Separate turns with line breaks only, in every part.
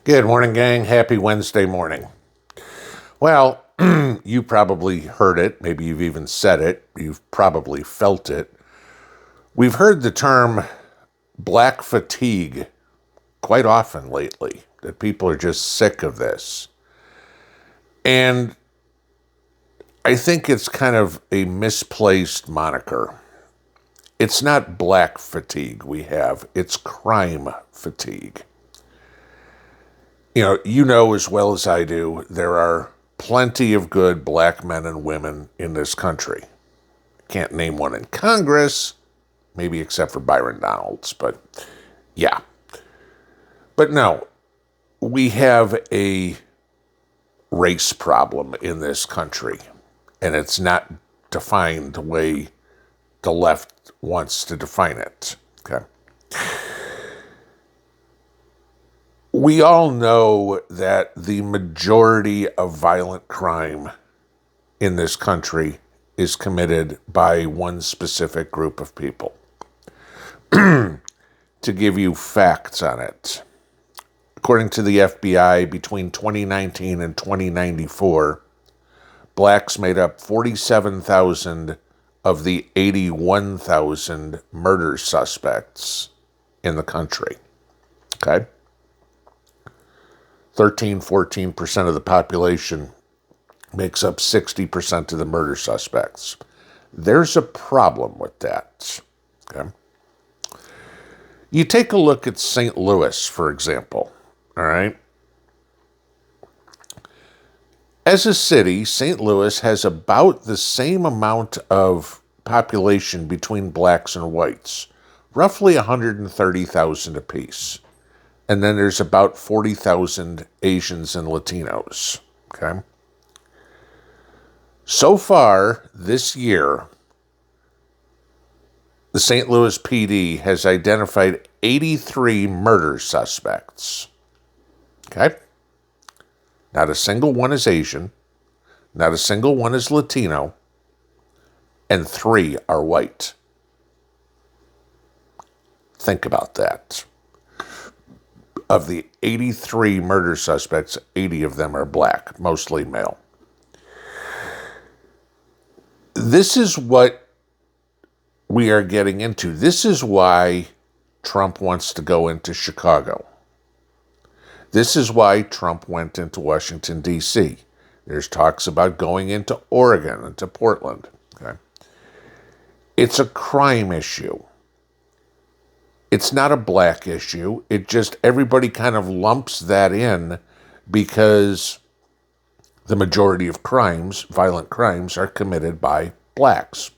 Good morning, gang. Happy Wednesday morning. Well, you probably heard it. Maybe you've even said it. You've probably felt it. We've heard the term black fatigue quite often lately, that people are just sick of this. And I think it's kind of a misplaced moniker. It's not black fatigue we have, it's crime fatigue. You know as well as I do, there are plenty of good black men and women in this country. Can't name one in Congress, maybe except for Byron Donalds, but yeah. But no, we have a race problem in this country, and it's not defined the way the left wants to define it. Okay. We all know that the majority of violent crime in this country is committed by one specific group of people. To give you facts on it, according to the FBI, between 2019 and 2094, blacks made up 47,000 of the 81,000 murder suspects in the country. Okay? 14% of the population makes up 60% of the murder suspects. There's a problem with that. Okay? You take a look at St. Louis, for example. All right? As a city, St. Louis has about the same amount of population between blacks and whites, roughly 130,000 apiece. And then there's about 40,000 Asians and Latinos, okay? So far this year, the St. Louis PD has identified 83 murder suspects, okay? Not a single one is Asian, not a single one is Latino, and 3 are white. Think about that. Of the 83 murder suspects, 80 of them are black, mostly male. This is what we are getting into. This is why Trump wants to go into Chicago. This is why Trump went into Washington, D.C. There's talks about going into Oregon, into Portland. Okay? It's a crime issue. It's not a black issue. It just, everybody kind of lumps that in because the majority of crimes, violent crimes, are committed by blacks.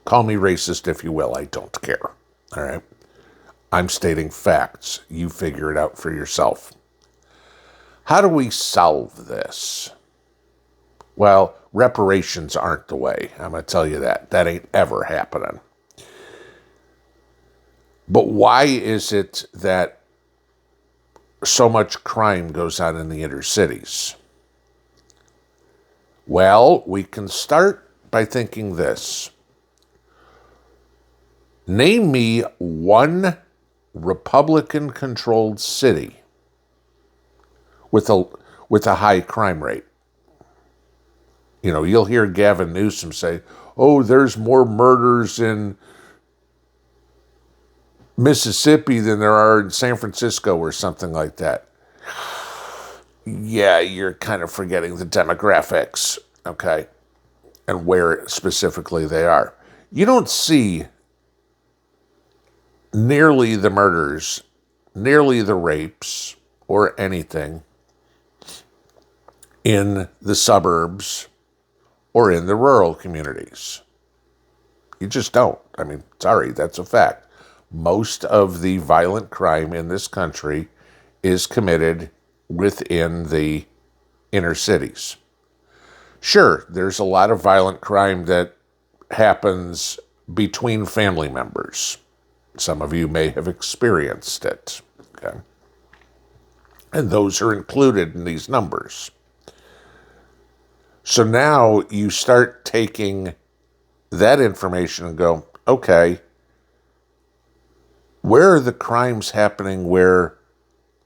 Call me racist if you will, I don't care. All right? I'm stating facts. You figure it out for yourself. How do we solve this? Well, reparations aren't the way. I'm going to tell you that. That ain't ever happening. But why is it that so much crime goes on in the inner cities? Well, we can start by thinking this. Name me one Republican-controlled city with a high crime rate. You'll hear Gavin Newsom say, "Oh, there's more murders in Mississippi than there are in San Francisco," or something like that. Yeah, you're kind of forgetting the demographics, okay, and where specifically they are. You don't see nearly the murders, nearly the rapes, or anything in the suburbs or in the rural communities. You just don't. I mean, sorry, that's a fact. Most of the violent crime in this country is committed within the inner cities. Sure, there's a lot of violent crime that happens between family members. Some of you may have experienced it, okay? And those are included in these numbers. So now you start taking that information and go, okay, where are the crimes happening where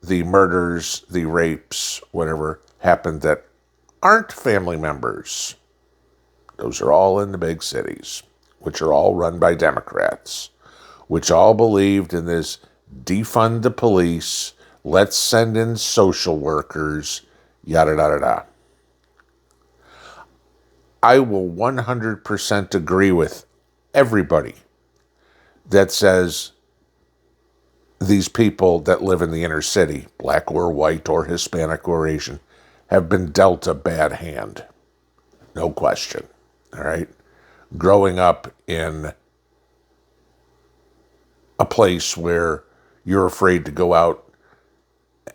the murders, the rapes, whatever happened that aren't family members. Those are all in the big cities, which are all run by Democrats, which all believed in this defund the police, let's send in social workers, yada, yada, yada. I will 100% agree with everybody that says these people that live in the inner city, black or white or Hispanic or Asian, have been dealt a bad hand. No question. All right? Growing up in a place where you're afraid to go out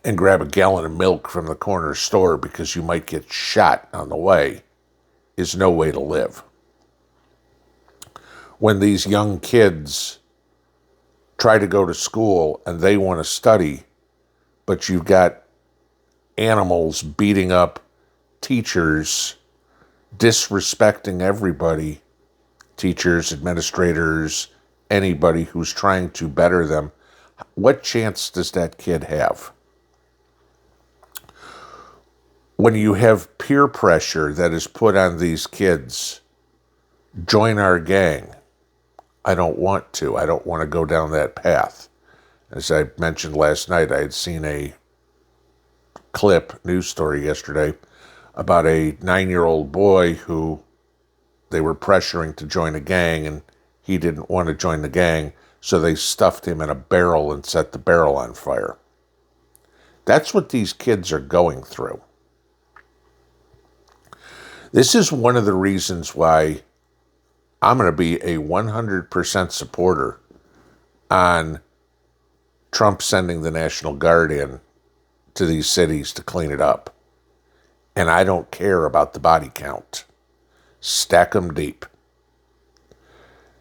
and grab a gallon of milk from the corner store because you might get shot on the way is no way to live. When these young kids try to go to school and they want to study, but you've got animals beating up teachers, disrespecting everybody, teachers, administrators, anybody who's trying to better them, what chance does that kid have? When you have peer pressure that is put on these kids, join our gang. I don't want to. I don't want to go down that path. As I mentioned last night, I had seen a news story yesterday about a 9-year-old boy who they were pressuring to join a gang, and he didn't want to join the gang, so they stuffed him in a barrel and set the barrel on fire. That's what these kids are going through. This is one of the reasons why I'm going to be a 100% supporter on Trump sending the National Guard in to these cities to clean it up. And I don't care about the body count. Stack them deep.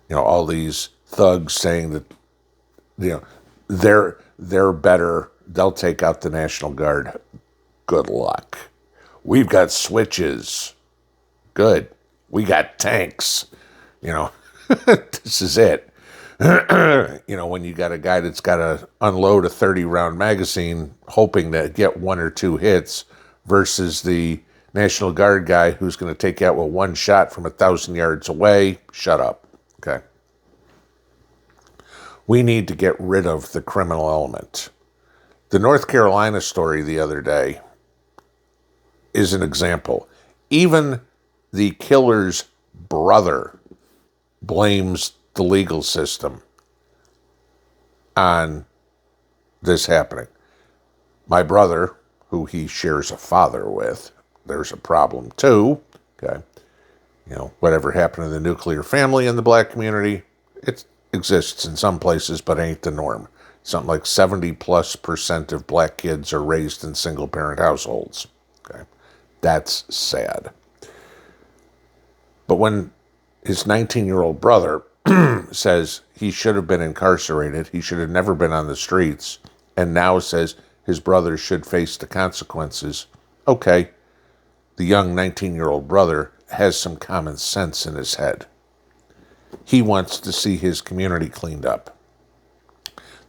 You know, all these thugs saying that, you know, they're better. They'll take out the National Guard. Good luck. We've got switches. Good. We got tanks. You know, this is it. You know, when you got a guy that's got to unload a 30-round magazine hoping to get 1 or 2 hits versus the National Guard guy who's going to take out with one shot from 1,000 yards away, shut up. Okay. We need to get rid of the criminal element. The North Carolina story the other day is an example. Even the killer's brother blames the legal system on this happening. My brother, who he shares a father with, there's a problem too. Okay. You know, whatever happened to the nuclear family in the black community, it exists in some places, but ain't the norm. Something like 70+% of black kids are raised in single parent households. Okay. That's sad. But when his 19-year-old brother says he should have been incarcerated, he should have never been on the streets, and now says his brother should face the consequences, okay, the young 19-year-old brother has some common sense in his head. He wants to see his community cleaned up.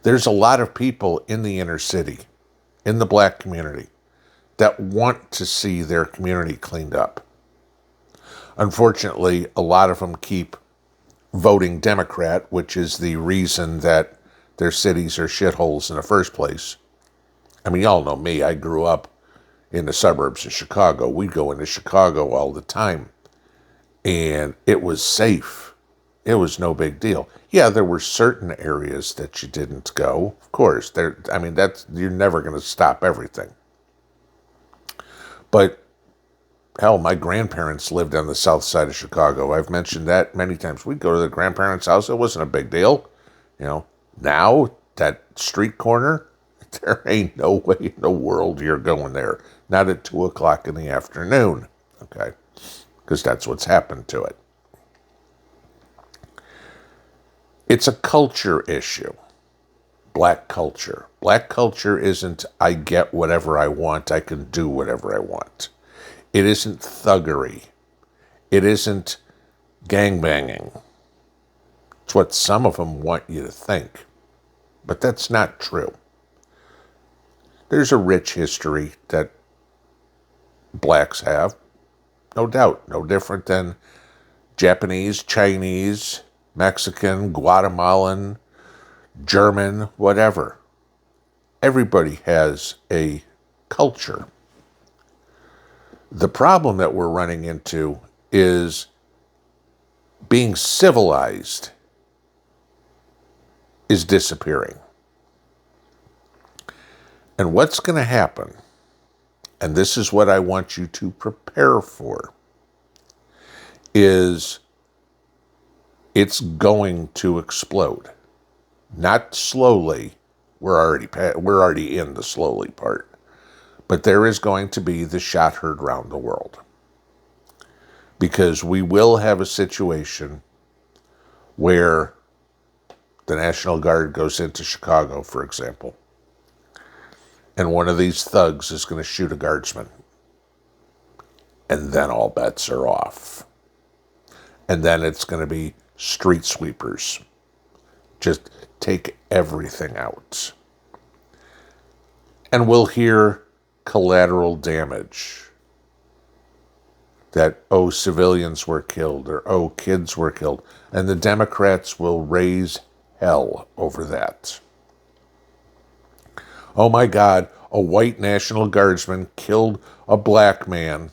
There's a lot of people in the inner city, in the black community, that want to see their community cleaned up. Unfortunately, a lot of them keep voting Democrat, which is the reason that their cities are shitholes in the first place. I mean, y'all know me. I grew up in the suburbs of Chicago. We'd go into Chicago all the time, and it was safe. It was no big deal. Yeah, there were certain areas that you didn't go. Of course, you're never going to stop everything. But hell, my grandparents lived on the south side of Chicago. I've mentioned that many times. We'd go to the grandparents' house. It wasn't a big deal. You know, now that street corner, there ain't no way in the world you're going there. Not at 2 o'clock in the afternoon. Okay. Because that's what's happened to it. It's a culture issue. Black culture. Black culture isn't, I get whatever I want, I can do whatever I want. It isn't thuggery. It isn't gangbanging. It's what some of them want you to think. But that's not true. There's a rich history that blacks have, no doubt, no different than Japanese, Chinese, Mexican, Guatemalan, German, whatever. Everybody has a culture. The problem that we're running into is being civilized is disappearing. And what's going to happen, and this is what I want you to prepare for, is it's going to explode. Not slowly. We're already in the slowly part. But there is going to be the shot heard round the world. Because we will have a situation where the National Guard goes into Chicago, for example, and one of these thugs is going to shoot a guardsman. And then all bets are off. And then it's going to be street sweepers. Just take everything out. And we'll hear collateral damage. That, oh, civilians were killed, or oh, kids were killed. And the Democrats will raise hell over that. Oh my God, a white National Guardsman killed a black man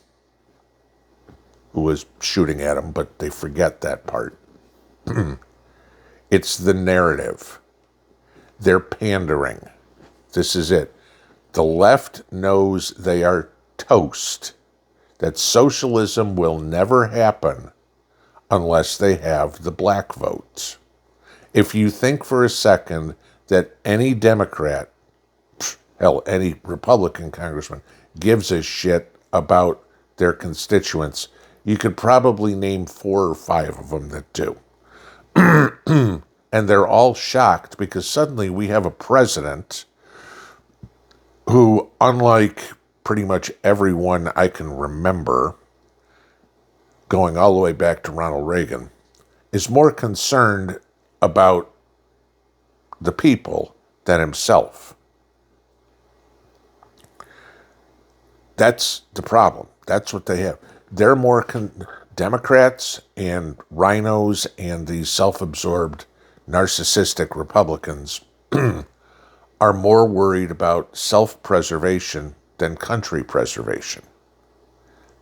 who was shooting at him, but they forget that part. It's the narrative. They're pandering. This is it. The left knows they are toast, that socialism will never happen unless they have the black votes. If you think for a second that any Democrat, hell, any Republican congressman gives a shit about their constituents, you could probably name 4 or 5 of them that do. And they're all shocked because suddenly we have a president who, unlike pretty much everyone I can remember, going all the way back to Ronald Reagan, is more concerned about the people than himself. That's the problem. That's what they have. They're more Democrats and rhinos and these self-absorbed narcissistic Republicans are more worried about self-preservation than country preservation.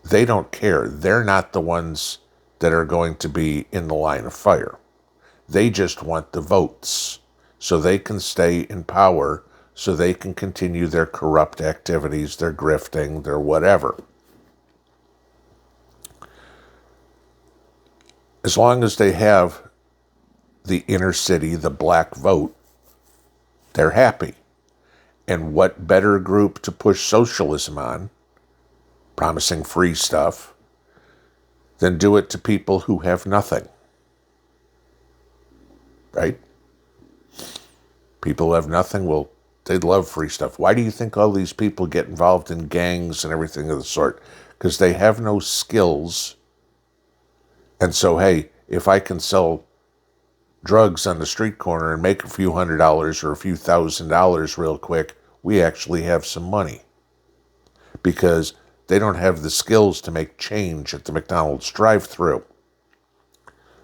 They don't care. They're not the ones that are going to be in the line of fire. They just want the votes so they can stay in power, so they can continue their corrupt activities, their grifting, their whatever. As long as they have the inner city, the black vote, they're happy. And what better group to push socialism on, promising free stuff, than do it to people who have nothing? Right? People who have nothing, well, they'd love free stuff. Why do you think all these people get involved in gangs and everything of the sort? Because they have no skills. And so, hey, if I can sell drugs on the street corner and make a few $100s or a few $1,000s real quick, we actually have some money. Because they don't have the skills to make change at the McDonald's drive-thru.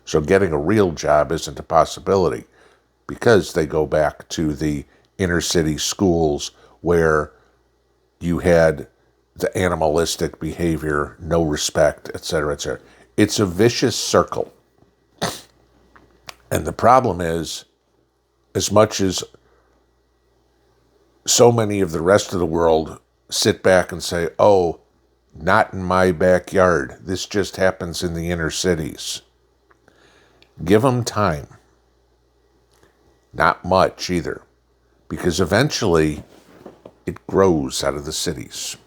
So getting a real job isn't a possibility, because they go back to the inner city schools where you had the animalistic behavior, no respect, etc., etc. It's a vicious circle. And the problem is, as much as so many of the rest of the world sit back and say, oh, not in my backyard, this just happens in the inner cities. Give them time. Not much either, because eventually it grows out of the cities.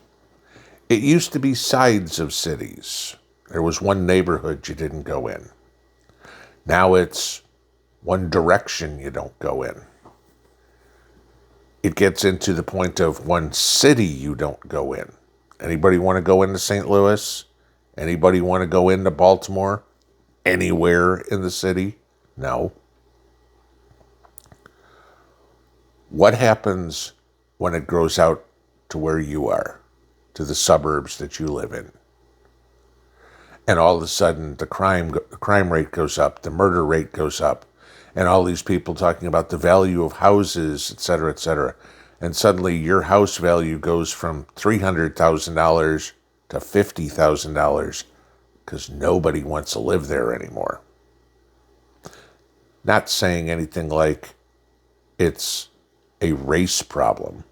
It used to be sides of cities. There was one neighborhood you didn't go in. Now it's one direction you don't go in. It gets into the point of one city you don't go in. Anybody want to go into St. Louis? Anybody want to go into Baltimore? Anywhere in the city? No. What happens when it grows out to where you are, to the suburbs that you live in. And all of a sudden, the crime rate goes up, the murder rate goes up, and all these people talking about the value of houses, et cetera, et cetera. And suddenly your house value goes from $300,000 to $50,000 because nobody wants to live there anymore. Not saying anything like it's a race problem.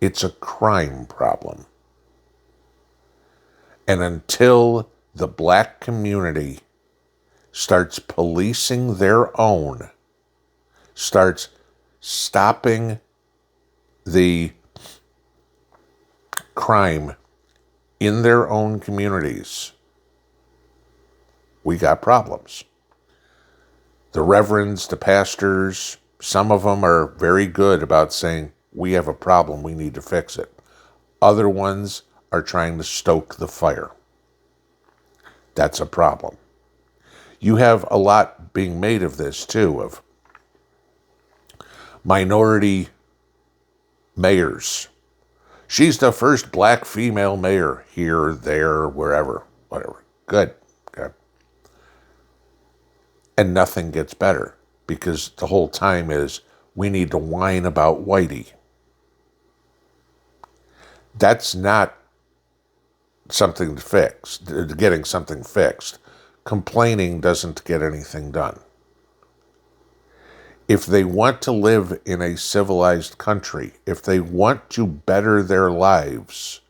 It's a crime problem. And until the black community starts policing their own, starts stopping the crime in their own communities, we got problems. The reverends, the pastors, some of them are very good about saying, we have a problem, we need to fix it. Other ones are trying to stoke the fire. That's a problem. You have a lot being made of this, too, of minority mayors. She's the first black female mayor here, there, wherever, whatever. Good. Okay. And nothing gets better because the whole time is we need to whine about Whitey. That's not something to fix, getting something fixed. Complaining doesn't get anything done. If they want to live in a civilized country, if they want to better their lives,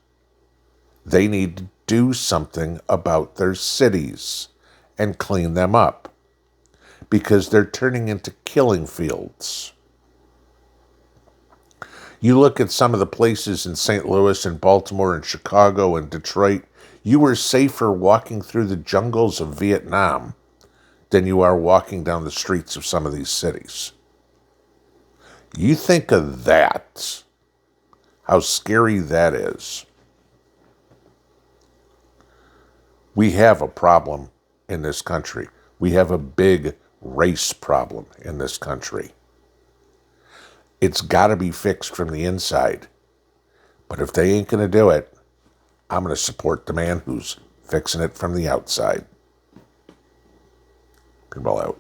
they need to do something about their cities and clean them up because they're turning into killing fields. You look at some of the places in St. Louis and Baltimore and Chicago and Detroit, you were safer walking through the jungles of Vietnam than you are walking down the streets of some of these cities. You think of that, how scary that is. We have a problem in this country. We have a big race problem in this country. It's got to be fixed from the inside. But if they ain't going to do it, I'm going to support the man who's fixing it from the outside. Pinball out.